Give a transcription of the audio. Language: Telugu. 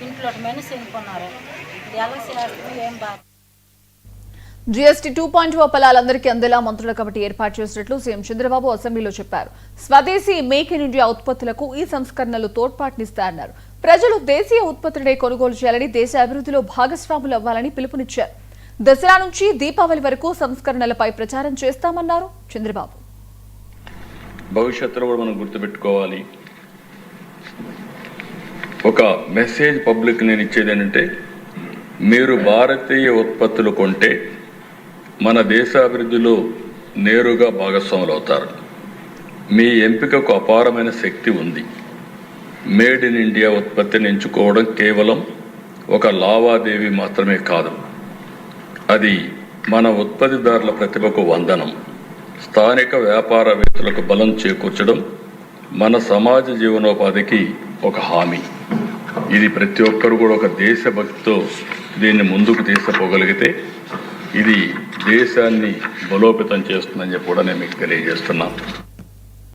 ఇంట్లో మెనుసు ఎన్నుకున్నారు. ఇది ఎలా చేస్తాం ఏం బాధ. జీఎస్టీ 2.0 ఫలాలందరికీ అందేలా మంత్రుల కమిటీ ఏర్పాటు చేసినట్లు సీఎం చంద్రబాబు అసెంబ్లీలో చెప్పారు. స్వదేశీ మేక్ ఇన్ ఇండియా ఉత్పత్తులకు ఈ సంస్కరణలు తోడ్పాటునిస్తాయన్నారు. ప్రజలు దేశీయ ఉత్పత్తులనే కొనుగోలు చేయాలని, దేశ అభివృద్ధిలో భాగస్వాములు అవ్వాలని పిలుపునిచ్చారు. దసరా నుంచి దీపావళి వరకు సంస్కరణలపై ప్రచారం చేస్తామన్నారు చంద్రబాబు. భవిష్యత్తులో కూడా మనం గుర్తుపెట్టుకోవాలి. ఒక మెసేజ్ పబ్లిక్ నేను ఇచ్చేది ఏంటంటే, మీరు భారతీయ ఉత్పత్తులు కొంటే మన దేశ అభివృద్ధిలో నేరుగా భాగస్వాములు అవుతారు. మీ ఎంపికకు అపారమైన శక్తి ఉంది. మేడ్ ఇన్ ఇండియా ఉత్పత్తిని ఎంచుకోవడం కేవలం ఒక లావాదేవీ మాత్రమే కాదు, అది మన ఉత్పత్తిదారుల ప్రతిభకు వందనం, స్థానిక వ్యాపారవేత్తలకు బలం చేకూర్చడం, మన సమాజ జీవనోపాధికి ఒక హామీ. ఇది ప్రతి ఒక్కరు కూడా ఒక దేశభక్తితో దీన్ని ముందుకు తీసుకుపోగలిగితే ఇది దేశాన్ని బలోపేతం చేస్తుందని చెప్పి కూడా నేను మీకు తెలియజేస్తున్నాను.